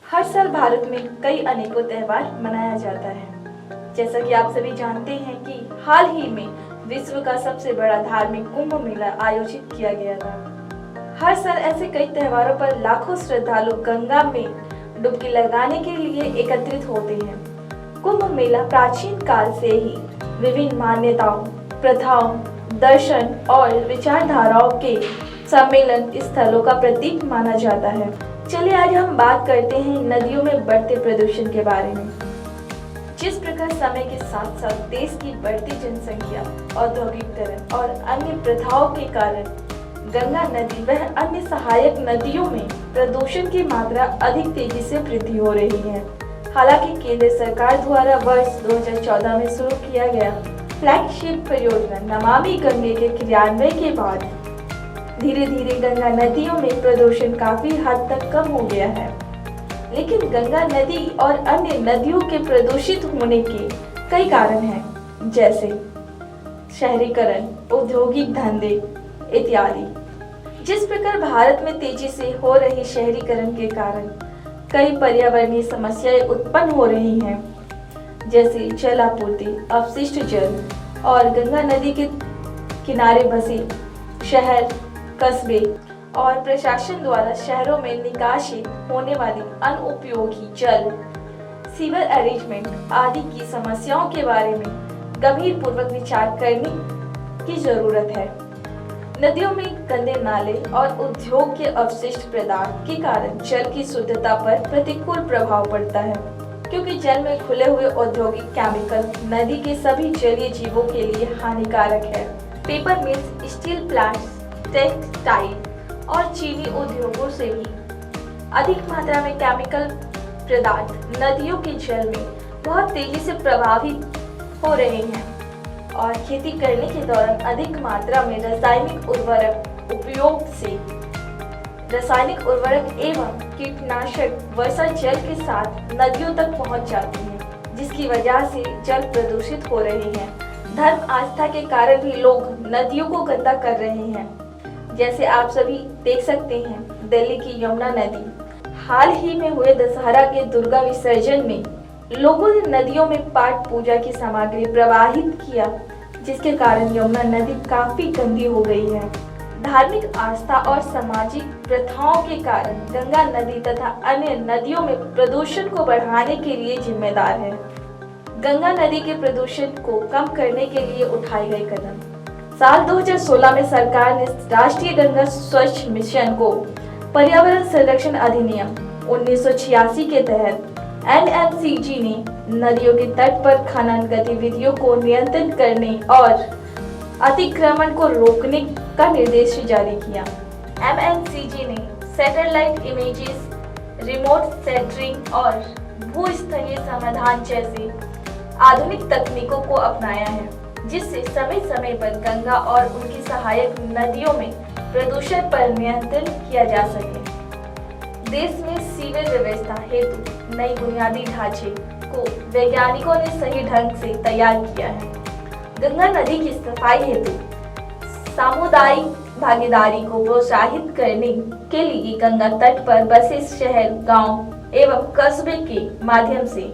हर साल भारत में कई अनेकों त्योहार मनाया जाता है। जैसा कि आप सभी जानते हैं कि हाल ही में विश्व का सबसे बड़ा धार्मिक कुंभ मेला आयोजित किया गया था। हर साल ऐसे कई त्योहारों पर लाखों श्रद्धालु गंगा में डुबकी लगाने के लिए एकत्रित होते हैं। कुंभ मेला प्राचीन काल से ही विभिन्न मान्यताओं, प्रथाओं, दर्शन और विचारधाराओं के सम्मेलन स्थलों का प्रतीक माना जाता है। चलिए आज हम बात करते हैं नदियों में बढ़ते प्रदूषण के बारे में। जिस प्रकार समय के साथ साथ देश की बढ़ती जनसंख्या, औद्योगिकरण और अन्य प्रथाओं के कारण गंगा नदी व अन्य सहायक नदियों में प्रदूषण की मात्रा अधिक तेजी से वृद्धि हो रही है। हालांकि केंद्र सरकार द्वारा वर्ष 2014 में शुरू किया गया फ्लैगशिप परियोजना नमामि गंगे के क्रियान्वयन के बाद धीरे धीरे गंगा नदियों में प्रदूषण काफी हद तक कम हो गया है। लेकिन गंगा नदी और अन्य नदियों के प्रदूषित होने के कई कारण हैं, जैसे शहरीकरण, औद्योगिक धंधे इत्यादि। जिस प्रकार भारत में तेजी से हो रही शहरीकरण के कारण कई पर्यावरणीय समस्याएं उत्पन्न हो रही हैं, जैसे जल आपूर्ति, अपशिष्ट जल और गंगा नदी के किनारे बसे शहर, कस्बे और प्रशासन द्वारा शहरों में निकासित होने वाली अनुपयोगी जल, सीवर अरेंजमेंट आदि की समस्याओं के बारे में गंभीर पूर्वक विचार करने की जरूरत है। नदियों में गंदे नाले और उद्योग के अपशिष्ट पदार्थ के कारण जल की शुद्धता पर प्रतिकूल प्रभाव पड़ता है, क्योंकि जल में खुले हुए औद्योगिक केमिकल नदी के सभी जलीय जीवों के लिए हानिकारक है। Paper mills, steel plants, textile और चीनी उद्योगों से भी अधिक मात्रा में केमिकल पदार्थ नदियों के जल में बहुत तेजी से प्रभावित हो रहे हैं और खेती करने के दौरान अधिक मात्रा में रासायनिक उर्वरक उपयोग से रासायनिक उर्वरक एवं कीटनाशक वर्षा जल के साथ नदियों तक पहुंच जाती हैं, जिसकी वजह से जल प्रदूषित हो रहे हैं। धर्म आस्था के कारण भी लोग नदियों को गंदा कर रहे हैं। जैसे आप सभी देख सकते हैं, दिल्ली की यमुना नदी। हाल ही में हुए दशहरा के दुर्गा विसर्जन में लोगों ने नदियों में पाठ पूजा की सामग्री प्रवाहित किया, जिसके कारण यमुना नदी काफी गंदी हो गई है। धार्मिक आस्था और सामाजिक प्रथाओं के कारण गंगा नदी तथा अन्य नदियों में प्रदूषण को बढ़ाने के लिए जिम्मेदार है। गंगा नदी के प्रदूषण को कम करने के लिए उठाए गए कदम। साल 2016 में सरकार ने राष्ट्रीय गंगा स्वच्छ मिशन को पर्यावरण संरक्षण अधिनियम 1986 के तहत NMCG ने नदियों के तट पर खनन गतिविधियों को नियंत्रित करने और अतिक्रमण को रोकने का निर्देश जारी किया। MNCG ने सैटेलाइट इमेजेस, रिमोट सेंसरिंग और भूस्थलीय समाधान जैसे आधुनिक तकनीकों को अपनाया है, जिससे समय समय पर गंगा और उनकी सहायक नदियों में प्रदूषण पर नियंत्रण किया जा सके। देश में सीवर व्यवस्था हेतु नई बुनियादी ढांचे को वैज्ञानिकों ने सही ढंग से तैयार किया है। गंगा नदी की सफाई हेतु सामुदायिक भागीदारी को प्रोत्साहित करने के लिए गंगा तट पर बसे शहर, गांव एवं कस्बे के माध्यम से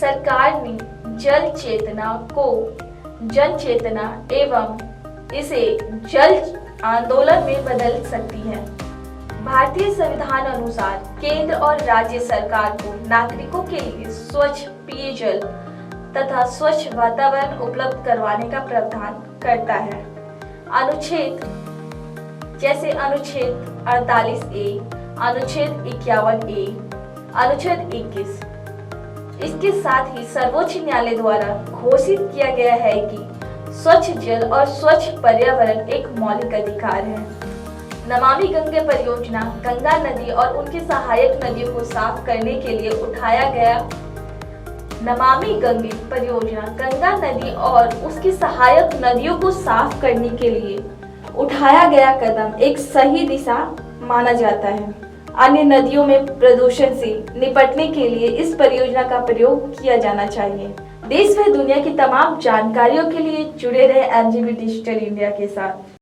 सरकार ने जल चेतना को जन चेतना एवं इसे जल आंदोलन में बदल सकती है। भारतीय संविधान अनुसार केंद्र और राज्य सरकार को नागरिकों के लिए स्वच्छ पेयजल तथा स्वच्छ वातावरण उपलब्ध करवाने का प्रावधान करता है। अनुच्छेद जैसे अनुच्छेद 48A, अनुच्छेद 51A, अनुच्छेद 21। इसके साथ ही सर्वोच्च न्यायालय द्वारा घोषित किया गया है कि स्वच्छ जल और स्वच्छ पर्यावरण एक मौलिक अधिकार है। नमामि गंगे परियोजना गंगा नदी और उनकी सहायक नदियों को साफ करने के लिए उठाया गया नमामि गंगे परियोजना गंगा नदी और उसकी सहायक नदियों को साफ करने के लिए उठाया गया कदम एक सही दिशा माना जाता है। अन्य नदियों में प्रदूषण से निपटने के लिए इस परियोजना का प्रयोग किया जाना चाहिए। देश व दुनिया की तमाम जानकारियों के लिए जुड़े रहे MGB डिजिटल इंडिया के साथ।